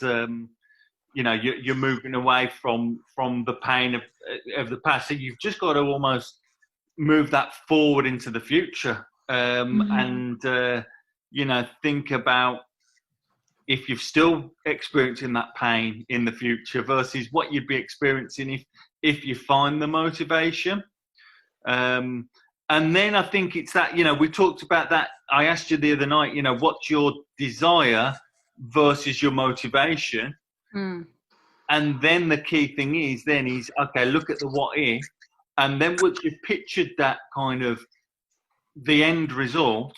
you know, you're moving away from the pain of the past. So you've just got to almost move that forward into the future, and you know, think about if you're still experiencing that pain in the future versus what you'd be experiencing if you find the motivation. And then I think it's that, you know, we talked about that. I asked you the other night, you know, what's your desire versus your motivation? And then the key thing is okay, look at the what if, and then once you've pictured that kind of the end result,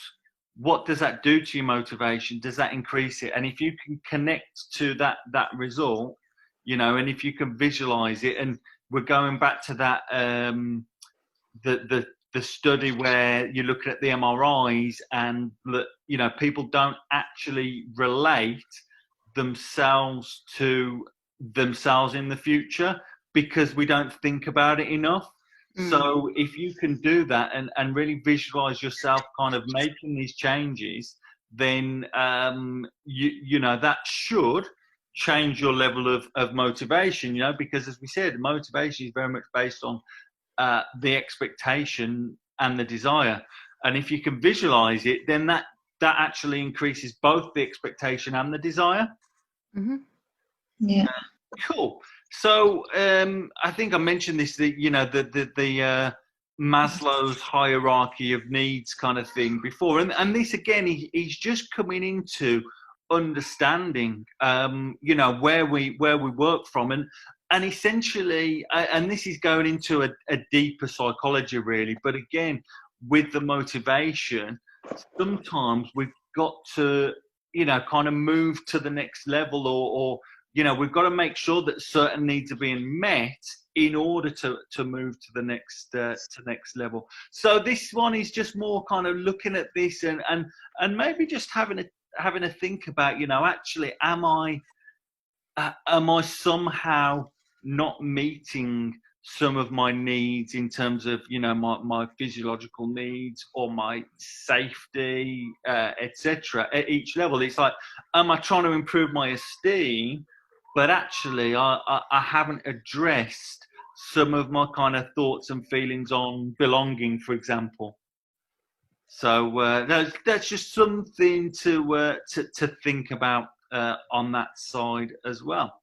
what does that do to your motivation? Does that increase it? And if you can connect to that result, you know, and if you can visualize it, and we're going back to that the study where you're looking at the MRIs, and you know, people don't actually relate themselves to themselves in the future because we don't think about it enough. So if you can do that and really visualize yourself kind of making these changes, then you know, that should change your level of motivation, you know, because as we said, motivation is very much based on the expectation and the desire. And if you can visualize it, then that actually increases both the expectation and the desire. Yeah. Cool. So I think I mentioned this, you know, the Maslow's hierarchy of needs kind of thing before, and this again, he's just coming into understanding, you know, where we work from, and essentially, and this is going into a deeper psychology really, but again, with the motivation, sometimes we've got to, you know, kind of move to the next level, or you know, we've got to make sure that certain needs are being met in order to move to the next level. So this one is just more kind of looking at this and maybe just having a think about, you know, actually, am I somehow not meeting some of my needs in terms of, you know, my physiological needs or my safety, etc. At each level, it's like, am I trying to improve my esteem? But actually, I haven't addressed some of my kind of thoughts and feelings on belonging, for example. So that's just something to think about on that side as well.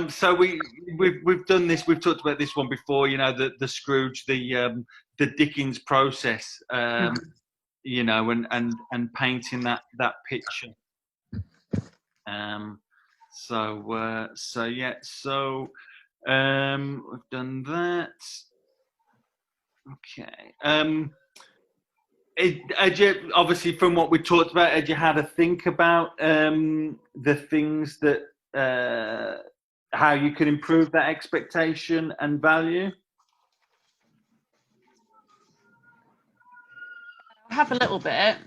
So we've done this. We've talked about this one before. You know, the Scrooge, the Dickens process. You know, and painting that picture. So yeah, so we've done that. Okay. Obviously, from what we talked about, had you had a think about the things that how you could improve that expectation and value? I have a little bit.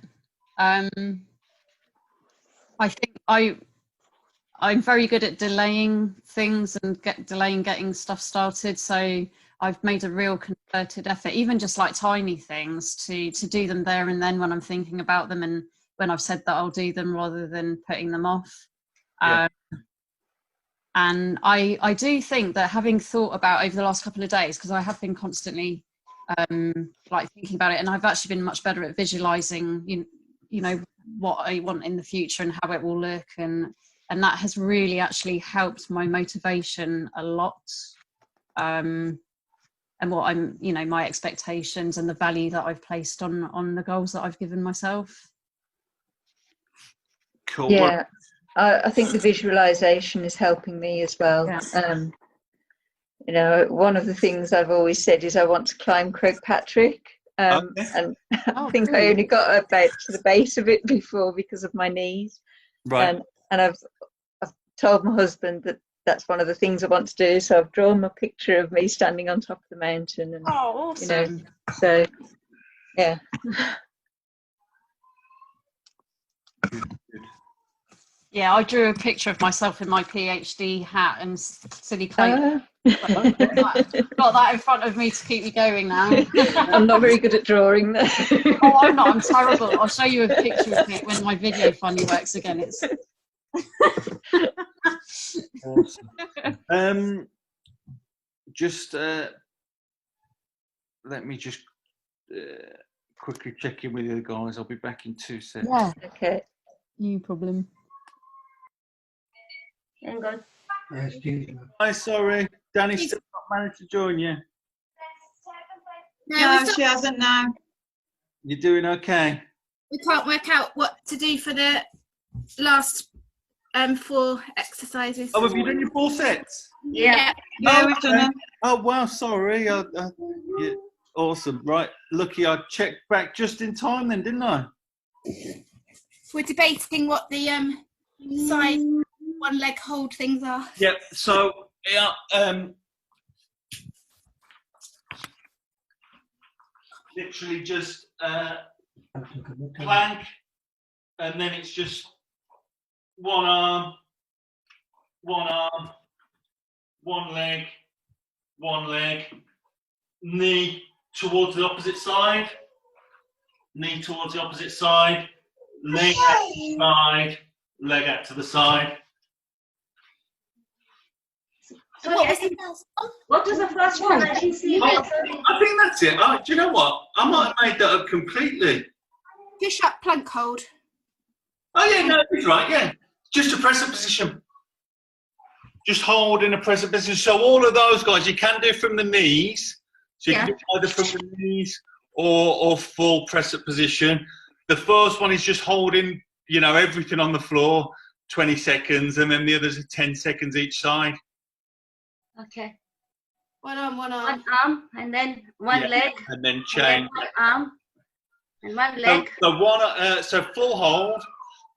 I think I'm very good at delaying things and delaying getting stuff started. So I've made a real concerted effort, even just like tiny things, to do them there and then when I'm thinking about them and when I've said that I'll do them rather than putting them off. Yeah. And I do think that having thought about over the last couple of days, because I have been constantly like thinking about it, and I've actually been much better at visualizing, you know, what I want in the future and how it will look, and that has really actually helped my motivation a lot, and what I'm, you know, my expectations and the value that I've placed on the goals that I've given myself. Cool. Yeah, I think the visualization is helping me as well. Yeah. You know, one of the things I've always said is I want to climb Crowpatrick. Okay. And I think I only got about to the base of it before because of my knees. Right. And I've told my husband that that's one of the things I want to do. So I've drawn a picture of me standing on top of the mountain. And, awesome. You know, so, yeah. Yeah, I drew a picture of myself in my PhD hat and silly clothes. Got that in front of me to keep me going now. I'm not very good at drawing though. Oh, I'm not. I'm terrible. I'll show you a picture of it when my video finally works again. It's Awesome. Just let me just quickly check in with you guys. I'll be back in 2 seconds. Yeah. Okay. No problem. Hang on. Hi, sorry. Danny's still not managed to join you. No, she hasn't now. You're doing okay? We can't work out what to do for the last 4 exercises. Oh, have you done your 4 sets? Yeah. Yeah, we've done it. Oh, wow, sorry. Yeah, awesome. Right, lucky I checked back just in time then, didn't I? We're debating what the side one leg hold things are. Yep, so, yeah, literally just plank, and then it's just one arm, one leg, knee towards the opposite side, knee towards the opposite side, leg out to the side, leg out to the side. So what was the first one? I didn't see it. I think that's it. Do you know what? I might have made that up completely. Push up plank hold. Oh yeah, no, he's right, yeah. Just a press-up position. Just hold in a press-up position. So all of those guys, you can do from the knees. So you can do either from the knees or full press-up position. The first one is just holding, you know, everything on the floor, 20 seconds, and then the others are 10 seconds each side. Okay. One arm. One arm and then one leg. And then And change. then one arm and one leg. So full hold,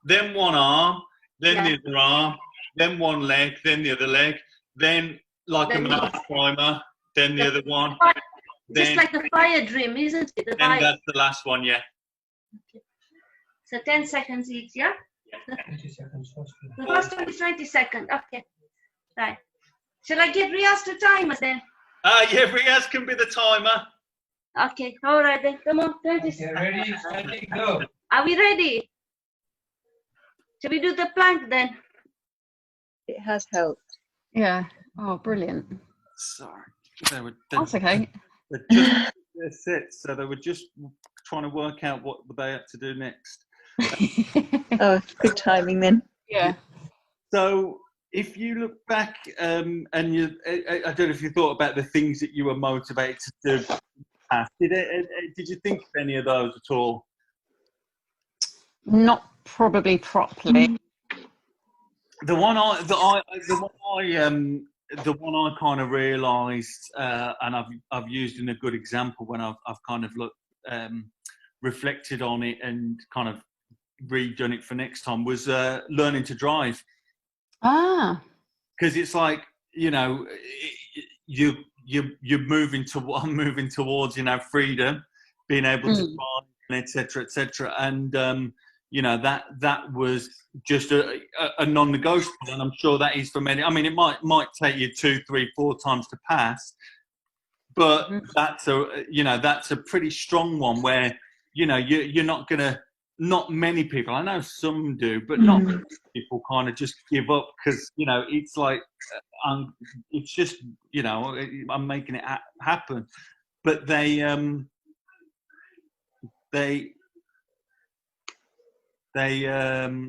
then one arm, then the other arm, then one leg, then the other leg, then like Then a mouth primer, then the other one. Just like the fire dream, isn't it? The Then fire. that's the last one, yeah. Okay. So 10 seconds each, yeah? 20 seconds first. The first one is 20 seconds. Okay. Right. Shall I get Riaz to timer then? Yeah, Riaz can be the timer. Okay. All right then. Come on. 20 Okay, seconds. ready, steady, go. Are we ready? Shall we do the plank then? It has helped. Yeah. Oh, brilliant. Sorry. They're That's okay. just their sets, so they were just trying to work out what they had to do next. Oh, good timing then. Yeah. So if you look back and I don't know if you thought about the things that you were motivated to do. Did you think of any of those at all? Not probably properly. The one I kind of realised, and I've used in a good example when I've kind of looked, reflected on it and kind of redone it for next time was learning to drive. Ah. Because it's like, you know, you're moving to, I'm moving towards, you know, freedom, being able to drive, etc. And you know, that was just a non-negotiable, and I'm sure that is for many. I mean, it might take you 2, 3, 4 times to pass, but that's a pretty strong one where, you know, you're not gonna. Not many people, I know some do, but not many people kind of just give up because, you know, it's like, it's just, you know, I'm making it happen. But they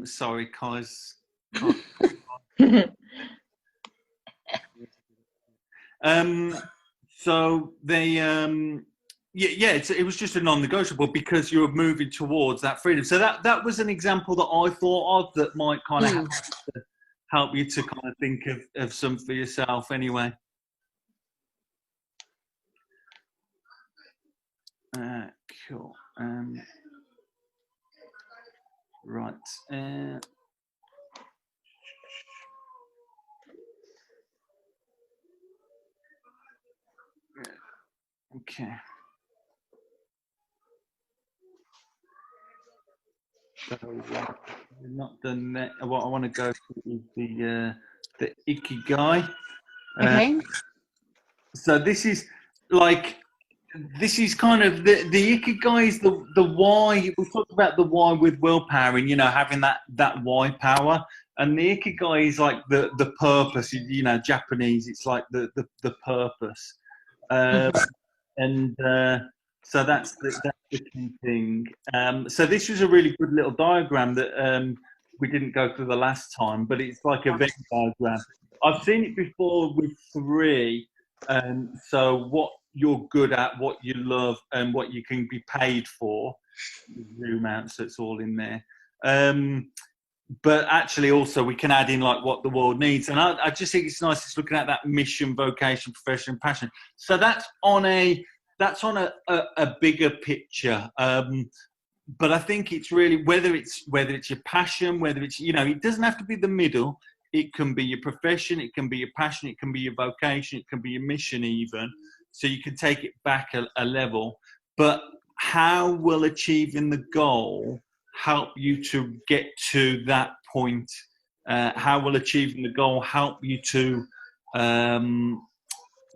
sorry, Kai's. So they, it was just a non-negotiable because you were moving towards that freedom. So that was an example that I thought of that might kind of help you to kind of think of some for yourself anyway. Cool. Right. Okay. So we've not done that. What I want to go to is the Ikigai. Okay. So this is kind of the Ikigai is the why. We talked about the why with willpower and, you know, having that why power. And the ikigai is like the purpose. You know, Japanese, it's like the purpose. So that's the key thing. So this was a really good little diagram that we didn't go through the last time, but it's like a Venn diagram. I've seen it before with 3. So what you're good at, what you love, and what you can be paid for. Zoom out so it's all in there. But actually also we can add in like what the world needs. And I just think it's nice just looking at that mission, vocation, profession, and passion. So that's on a bigger picture. But I think it's really whether it's your passion, whether it's, you know, it doesn't have to be the middle. It can be your profession, it can be your passion, it can be your vocation, it can be your mission even. So you can take it back a level. But how will achieving the goal help you to get to that point? How will achieving the goal help you to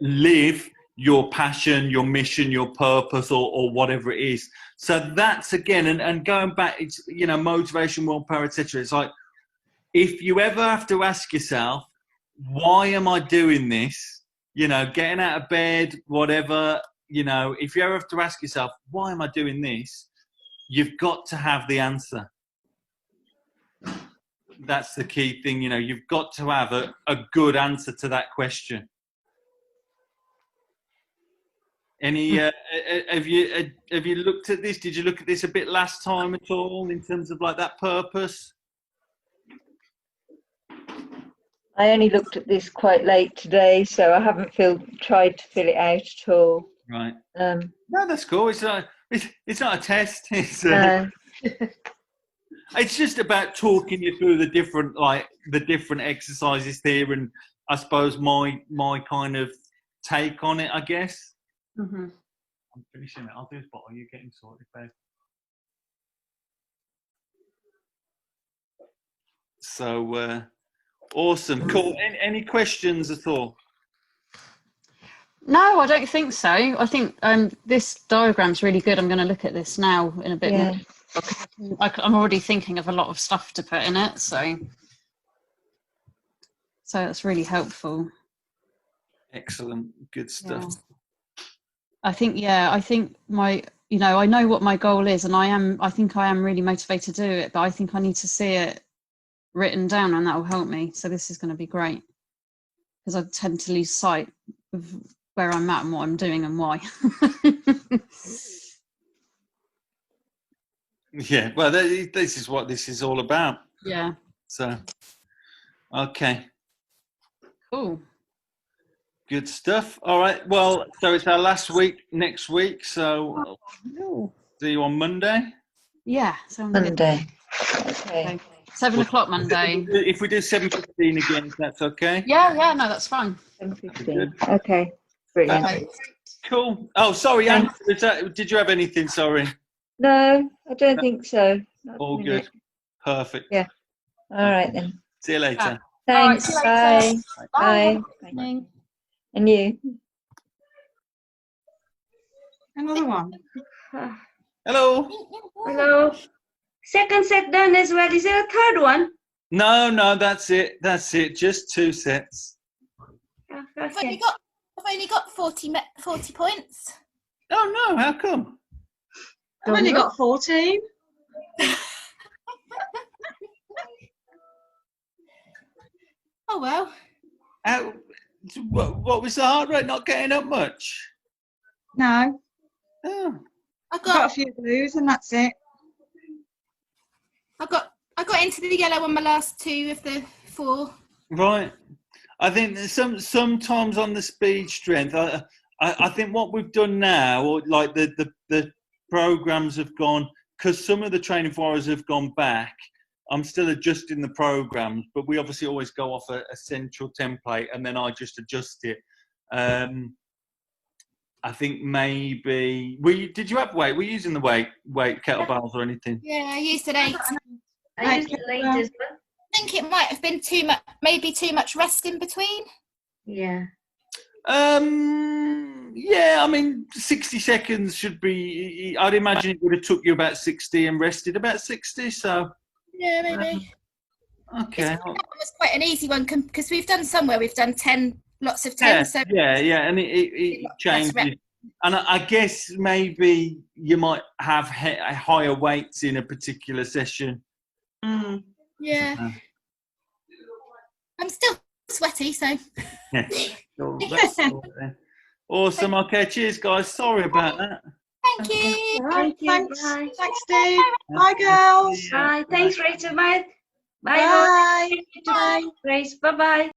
live your passion, your mission, your purpose, or whatever it is? So that's again, and going back, it's, you know, motivation, willpower, etc. It's like, if you ever have to ask yourself, why am I doing this? You know, getting out of bed, whatever, you know, if you ever have to ask yourself, why am I doing this? You've got to have the answer. That's the key thing, you know, you've got to have a good answer to that question. Any, have you looked at this? Did you look at this a bit last time at all in terms of like that purpose? I only looked at this quite late today, so I haven't tried to fill it out at all. Right. No, that's cool. It's not a test. It's it's just about talking you through the different exercises here, and I suppose my kind of take on it, I guess. Mm-hmm. I'm finishing it. I'll do this bottle. Are you getting sorted, babe? So awesome, cool. Any questions at all? No, I don't think so. I think this diagram's really good. I'm going to look at this now in a bit more. I'm already thinking of a lot of stuff to put in it, so that's really helpful. Excellent, good stuff. Yeah. I think my, you know, I know what my goal is, and I think I am really motivated to do it, but I think I need to see it written down, and that will help me. So this is going to be great, because I tend to lose sight of where I'm at and what I'm doing and why. Yeah, well, this is what this is all about. Yeah. So, okay. Cool. Good stuff. All right. Well, so it's our last week next week. So see you on Monday. Yeah. Monday. Okay. 7 o'clock Monday. If we do 7:15 again, if that's okay. Yeah. No, that's fine. 7:15. Okay. Brilliant. Okay. Cool. Oh, sorry, Anne. Did you have anything? Sorry. No, I don't think so. All good. Perfect. Yeah. All right then. See you later. Thanks. All right, see you later. Bye. Bye. Bye. And you. Another one. Hello. Hello. Second set done as well. Is there a third one? No, that's it. That's it. Just 2 sets. Oh, I've okay. only got 40 points. Oh no, how come? I've only got 14. Oh well. What was the heart rate not getting up much? No, Oh. I I've got a got few blues and that's it. I got into the yellow on my last 2 of the 4. Right. I think sometimes on the speed strength, I think what we've done now, or like the programs have gone, because some of the training forums have gone back. I'm still adjusting the programs, but we obviously always go off a central template, and then I just adjust it. I think maybe did you have weight? Were you using the weight kettlebells or anything? Yeah, I used an 8. I used it late as well. I think it might have been maybe too much rest in between. Yeah. Yeah, I mean, 60 seconds should be. I'd imagine it would have took you about 60 and rested about 60. So Yeah, maybe. Okay. That one was quite an easy one because we've done some where we've done 10, lots of 10. So Yeah, and it changes. And I guess maybe you might have higher weights in a particular session. yeah. I'm still sweaty, so. Yeah. So that's all then. Awesome. Okay, cheers, guys. Sorry about that. Thank you. Thank you. Thanks. Bye. Thanks, Steve. Bye, girls. Bye. Thanks, Rachel. Bye. Bye. Bye. Bye. Grace. Bye-bye.